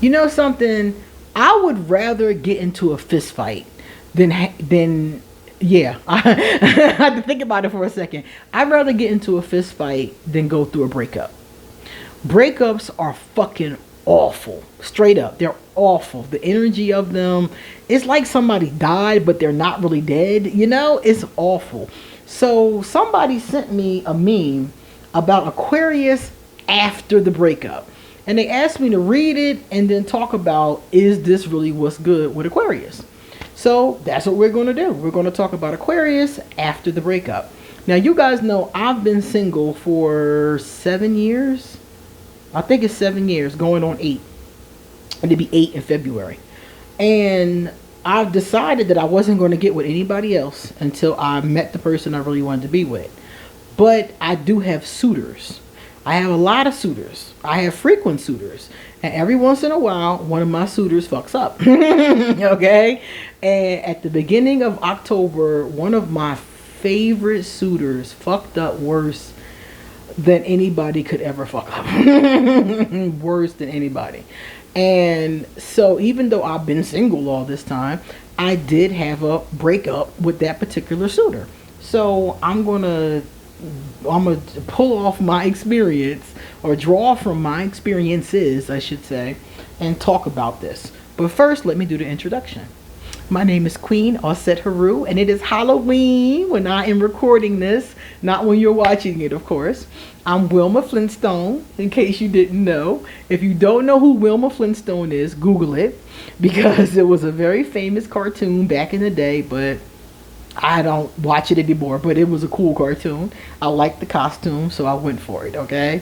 You know something? I would rather get into a fist fight than yeah. I had to think about it for a second. I'd rather get into a fist fight than go through a breakup. Breakups are fucking awful. Straight up. They're awful. The energy of them, it's like somebody died, but they're not really dead. You know, it's awful. So somebody sent me a meme about Aquarius after the breakup. And they asked me to read it and then talk about, is this really what's good with Aquarius? So that's what we're going to do. We're going to talk about Aquarius after the breakup. Now, you guys know I've been single for 7 years. I think it's 7 years, going on 8. And it'll be 8 in February. And I've decided that I wasn't going to get with anybody else until I met the person I really wanted to be with. But I do have suitors. I have a lot of suitors. I have frequent suitors. And every once in a while, one of my suitors fucks up. Okay? And at the beginning of October, one of my favorite suitors fucked up worse than anybody could ever fuck up. Worse than anybody. And so even though I've been single all this time, I did have a breakup with that particular suitor. So I'm gonna pull off my experience, or draw from my experiences, I should say, and talk about this. But first, let me do the introduction. My name is QueenAusetHeru, and it is Halloween when I am recording this, not when you're watching it, of course. I'm Wilma Flintstone, in case you didn't know. If you don't know who Wilma Flintstone is, Google it, because it was a very famous cartoon back in the day, but I don't watch it anymore, but it was a cool cartoon. I liked the costume, so I went for it, okay?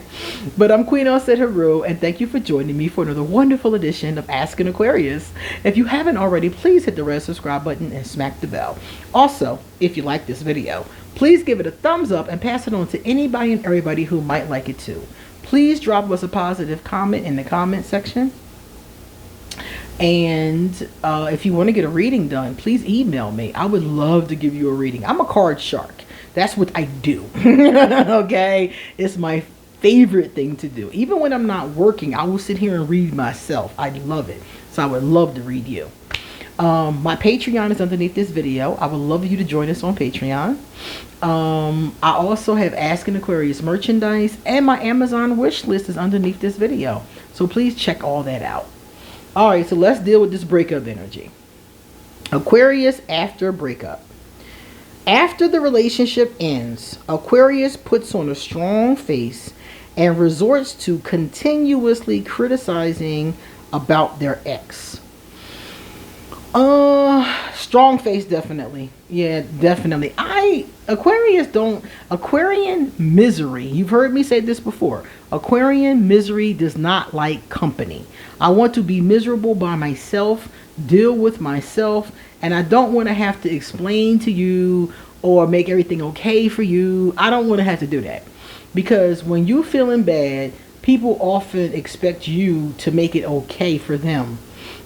But I'm QueenAusetHeru, and thank you for joining me for another wonderful edition of Ask an Aquarius. If you haven't already, please hit the red subscribe button and smack the bell. Also, if you like this video, please give it a thumbs up and pass it on to anybody and everybody who might like it too. Please drop us a positive comment in the comment section. And if you want to get a reading done, please email me. I would love to give you a reading. I'm a card shark. That's what I do. Okay? It's my favorite thing to do. Even when I'm not working, I will sit here and read myself. I love it. So I would love to read you. My Patreon is underneath this video. I would love you to join us on Patreon. I also have Ask an Aquarius merchandise, and my Amazon wish list is underneath this video. So please check all that out. Alright, so let's deal with this breakup energy. Aquarius after breakup. After the relationship ends, Aquarius puts on a strong face and resorts to continuously criticizing about their ex. Strong face, definitely. Yeah, definitely. Aquarian misery. You've heard me say this before. Aquarian misery does not like company. I want to be miserable by myself, deal with myself, and I don't want to have to explain to you or make everything okay for you. I don't want to have to do that. Because when you're feeling bad, people often expect you to make it okay for them.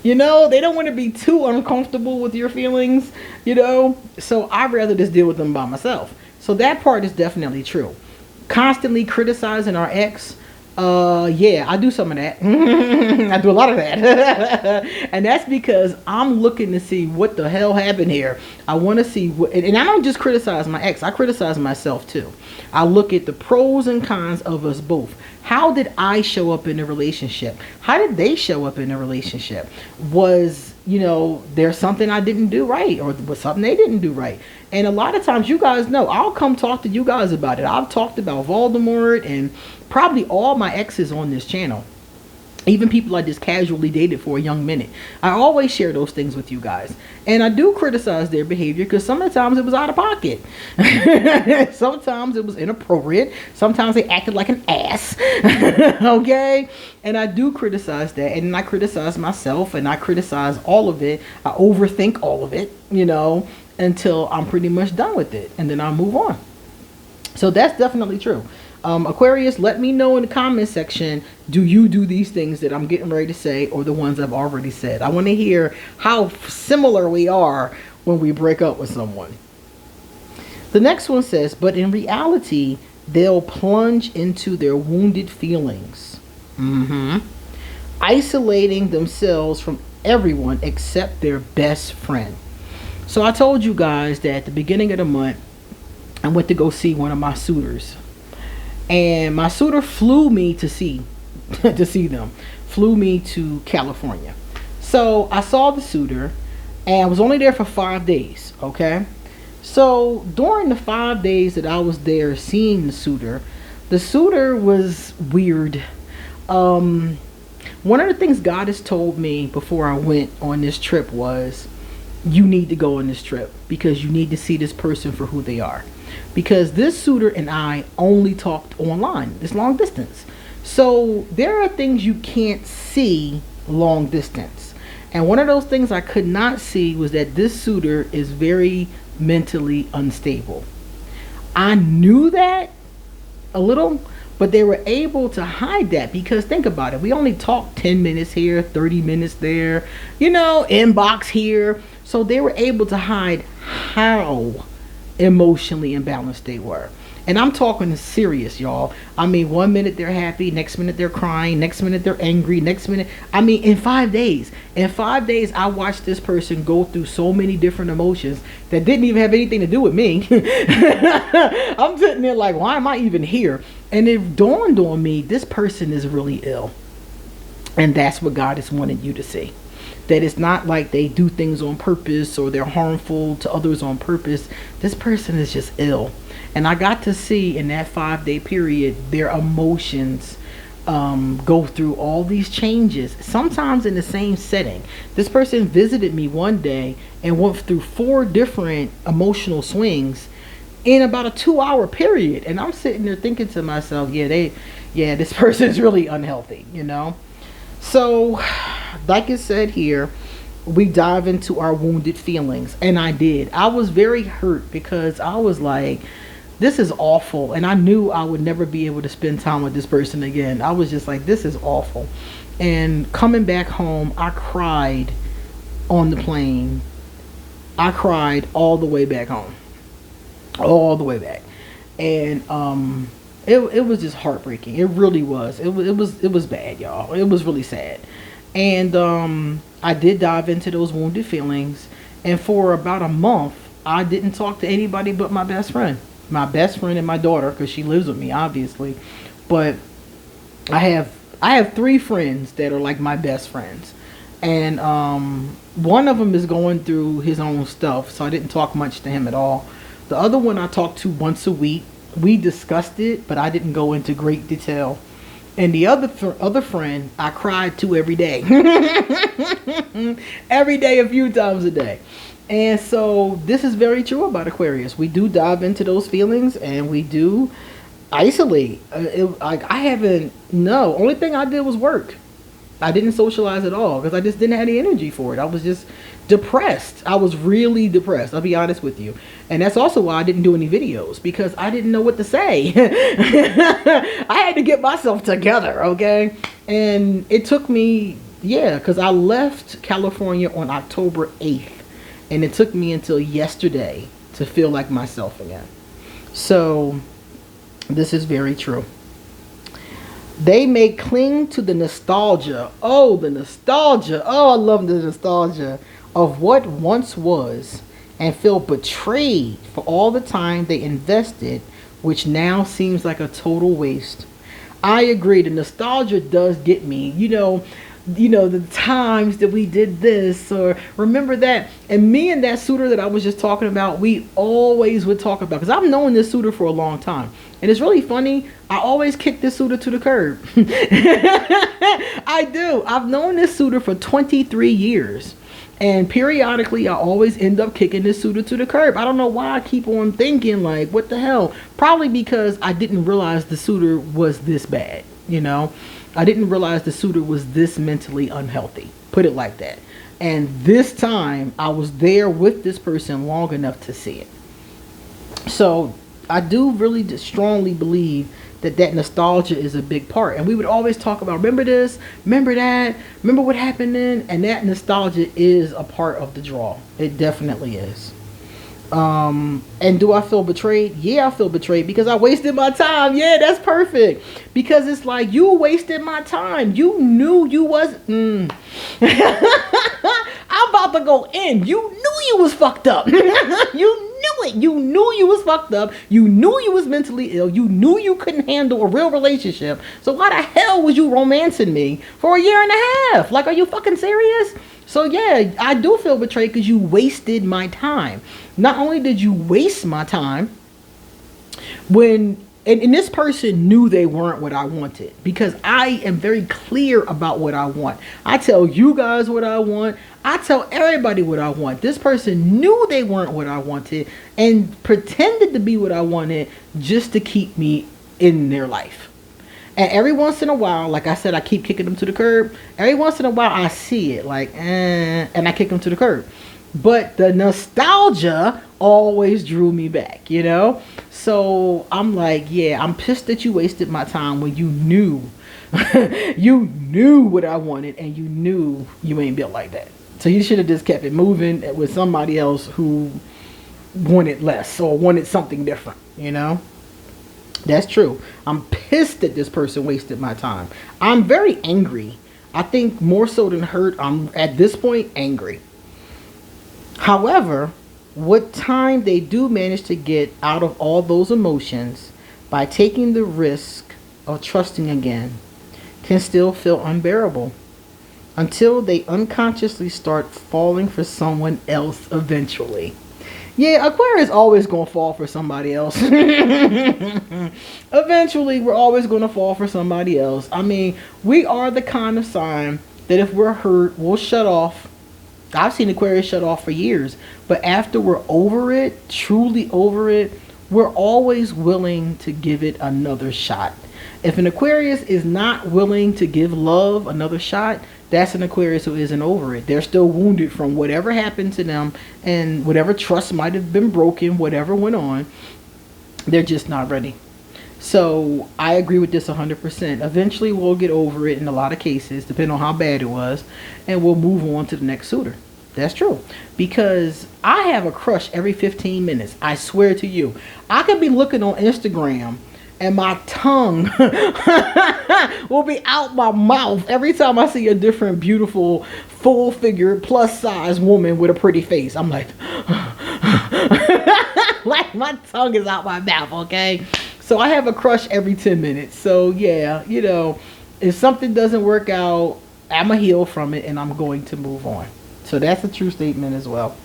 You know, they don't want to be too uncomfortable with your feelings, you know. So I'd rather just deal with them by myself. So that part is definitely true. Constantly criticizing our ex. Yeah, I do some of that. I do a lot of that. And that's because I'm looking to see what the hell happened here. I want to see what, and I don't just criticize my ex. I criticize myself too. I look at the pros and cons of us both. How did I show up in a relationship? How did they show up in a relationship? Was, you know, there something I didn't do right, or was something they didn't do right? And a lot of times, you guys know, I'll come talk to you guys about it. I've talked about Voldemort and probably all my exes on this channel. Even people I just casually dated for a young minute. I always share those things with you guys. And I do criticize their behavior because sometimes it was out of pocket. Sometimes it was inappropriate. Sometimes they acted like an ass. Okay? And I do criticize that. And I criticize myself, and I criticize all of it. I overthink all of it, you know, until I'm pretty much done with it. And then I'll move on. So that's definitely true. Aquarius, let me know in the comment section, do you do these things that I'm getting ready to say, or the ones I've already said? I want to hear how similar we are when we break up with someone. The next one says, but in reality, they'll plunge into their wounded feelings. isolating themselves from everyone except their best friend. So I told you guys that at the beginning of the month, I went to go see one of my suitors. And my suitor flew me to see to see them. Flew me to California. So I saw the suitor and I was only there for 5 days, okay? So during the 5 days that I was there seeing the suitor was weird. One of the things God has told me before I went on this trip was, you need to go on this trip because you need to see this person for who they are. Because this suitor and I only talked online, this long distance. So there are things you can't see long distance. And one of those things I could not see was that this suitor is very mentally unstable. I knew that a little, but they were able to hide that because think about it. We only talked 10 minutes here, 30 minutes there, inbox here. So they were able to hide how emotionally imbalanced they were. And I'm talking serious, y'all. I mean, 1 minute they're happy, next minute they're crying, next minute they're angry, next minute. I mean, in 5 days. In 5 days, I watched this person go through so many different emotions that didn't even have anything to do with me. I'm sitting there like, why am I even here? And it dawned on me, this person is really ill. And that's what God is wanting you to see. That it's not like they do things on purpose or they're harmful to others on purpose. This person is just ill. And I got to see in that 5-day period their emotions go through all these changes, sometimes in the same setting. This person visited me one day and went through 4 different emotional swings in about a 2-hour period. And I'm sitting there thinking to myself, this person is really unhealthy, So, like it said here, we dive into our wounded feelings. And I did. I was very hurt because I was like, this is awful. And I knew I would never be able to spend time with this person again. I was just like, this is awful. And coming back home, I cried on the plane. I cried all the way back home. All the way back. And it was just heartbreaking. It really was. It was bad, y'all. It was really sad. And I did dive into those wounded feelings. And for about a month, I didn't talk to anybody but my best friend. My best friend and my daughter, because she lives with me, obviously. But I have 3 friends that are like my best friends. And one of them is going through his own stuff, so I didn't talk much to him at all. The other one I talked to once a week. We discussed it, but I didn't go into great detail. And the other friend, I cried to every day. Every day, a few times a day. And so this is very true about Aquarius. We do dive into those feelings and we do isolate. Only thing I did was work. I didn't socialize at all because I just didn't have the energy for it. I was just depressed. I was really depressed. I'll be honest with you. And that's also why I didn't do any videos, because I didn't know what to say. I had to get myself together, okay? And it took me, because I left California on October 8th. And it took me until yesterday to feel like myself again. So this is very true. They may cling to the nostalgia. Oh, the nostalgia. Oh, I love the nostalgia of what once was and feel betrayed for all the time they invested, which now seems like a total waste. I agree. The nostalgia does get me. The times that we did this, or remember that. And me and that suitor that I was just talking about, we always would talk about, because I've known this suitor for a long time. And it's really funny, I always kick this suitor to the curb. I do. I've known this suitor for 23 years. And periodically, I always end up kicking this suitor to the curb. I don't know why I keep on thinking, like, what the hell? Probably because I didn't realize the suitor was this bad, I didn't realize the suitor was this mentally unhealthy. Put it like that. And this time, I was there with this person long enough to see it. So I do really strongly believe that nostalgia is a big part. And we would always talk about, remember this, remember that, remember what happened then. And that nostalgia is a part of the draw. It definitely is. And do I feel betrayed? Yeah, I feel betrayed because I wasted my time. Yeah, that's perfect. Because it's like, you wasted my time. You knew you was I'm about to go in. You knew you was fucked up. You knew it. You knew you was fucked up. You knew you was mentally ill. You knew you couldn't handle a real relationship. So why the hell was you romancing me for a year and a half? Like, are you fucking serious? So yeah, I do feel betrayed because you wasted my time. Not only did you waste my time, and this person knew they weren't what I wanted, because I am very clear about what I want. I tell you guys what I want. I tell everybody what I want. This person knew they weren't what I wanted and pretended to be what I wanted just to keep me in their life. And every once in a while, like I said, I keep kicking them to the curb. Every once in a while, I see it, like, and I kick them to the curb. But the nostalgia always drew me back, you know? So I'm like, yeah, I'm pissed that you wasted my time when you knew, you knew what I wanted, and you knew you ain't built like that. So you should have just kept it moving with somebody else who wanted less or wanted something different, you know? That's true. I'm pissed that this person wasted my time. I'm very angry. I think more so than hurt, I'm at this point angry. However, what time they do manage to get out of all those emotions by taking the risk of trusting again can still feel unbearable until they unconsciously start falling for someone else eventually. Yeah, Aquarius always gonna fall for somebody else. Eventually, we're always gonna fall for somebody else. I mean, we are the kind of sign that if we're hurt, we'll shut off. I've seen Aquarius shut off for years, but after we're over it, truly over it, we're always willing to give it another shot. If an Aquarius is not willing to give love another shot, that's an Aquarius who isn't over it. They're still wounded from whatever happened to them, and whatever trust might have been broken, whatever went on, they're just not ready. So I agree with this 100%. Eventually we'll get over it in a lot of cases, depending on how bad it was, and we'll move on to the next suitor. That's true. Because I have a crush every 15 minutes. I swear to you. I could be looking on Instagram and my tongue will be out my mouth every time I see a different beautiful full figure plus size woman with a pretty face. I'm like like my tongue is out my mouth, okay? So I have a crush every 10 minutes. So yeah, you know, if something doesn't work out, I'm going to heal from it and I'm going to move on. So that's a true statement as well.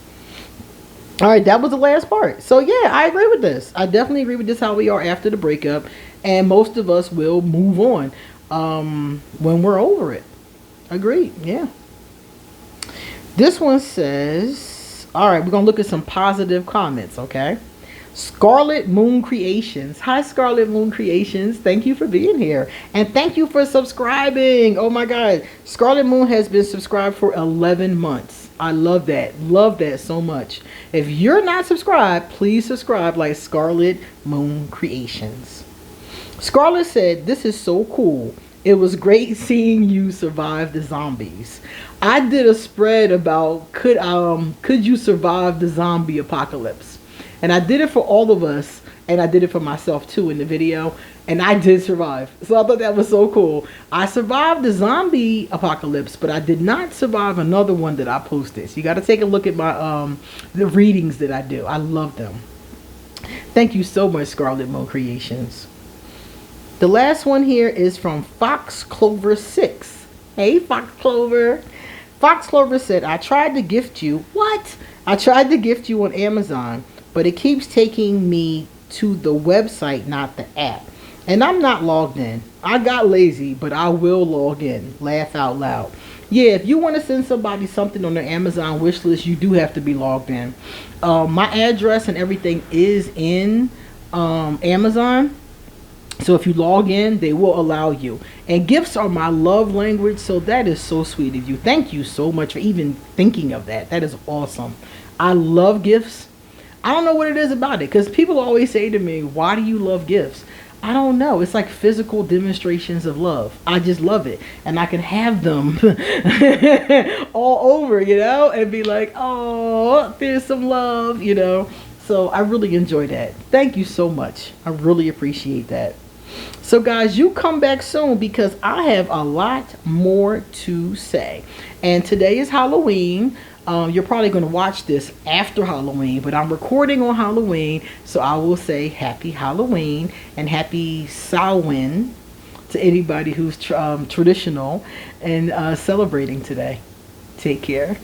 All right, that was the last part. So yeah, I agree with this. I definitely agree with this, how we are after the breakup. And most of us will move on when we're over it. Agreed, yeah. This one says, all right, we're going to look at some positive comments, okay? Scarlet Moon Creations. Hi, Scarlet Moon Creations. Thank you for being here. And thank you for subscribing. Oh my God. Scarlet Moon has been subscribed for 11 months. I love that. Love that so much. If you're not subscribed, please subscribe like Scarlet Moon Creations. Scarlet said, this is so cool. It was great seeing you survive the zombies. I did a spread about could you survive the zombie apocalypse? And I did it for all of us, and I did it for myself too in the video, and I did survive. So I thought that was so cool. I survived the zombie apocalypse, but I did not survive another one that I posted. So you got to take a look at my the readings that I do. I love them. Thank you so much, Scarlet Moon Creations. The last one here is from Fox Clover 6. Hey, Fox Clover. Fox Clover said, I tried to gift you. What? I tried to gift you on Amazon, but it keeps taking me to the website, not the app. And I'm not logged in. I got lazy, but I will log in. Laugh out loud. Yeah, if you want to send somebody something on their Amazon wish list, you do have to be logged in. My address and everything is in Amazon. So if you log in, they will allow you. And gifts are my love language, so that is so sweet of you. Thank you so much for even thinking of that. That is awesome. I love gifts. I don't know what it is about it, because people always say to me, why do you love gifts? I don't know. It's like physical demonstrations of love. I just love it. And I can have them all over, you know, and be like, oh, there's some love, you know. So I really enjoy that. Thank you so much. I really appreciate that. So guys, you come back soon because I have a lot more to say. And today is Halloween. You're probably going to watch this after Halloween, but I'm recording on Halloween, so I will say happy Halloween and happy Samhain to anybody who's traditional and celebrating today. Take care.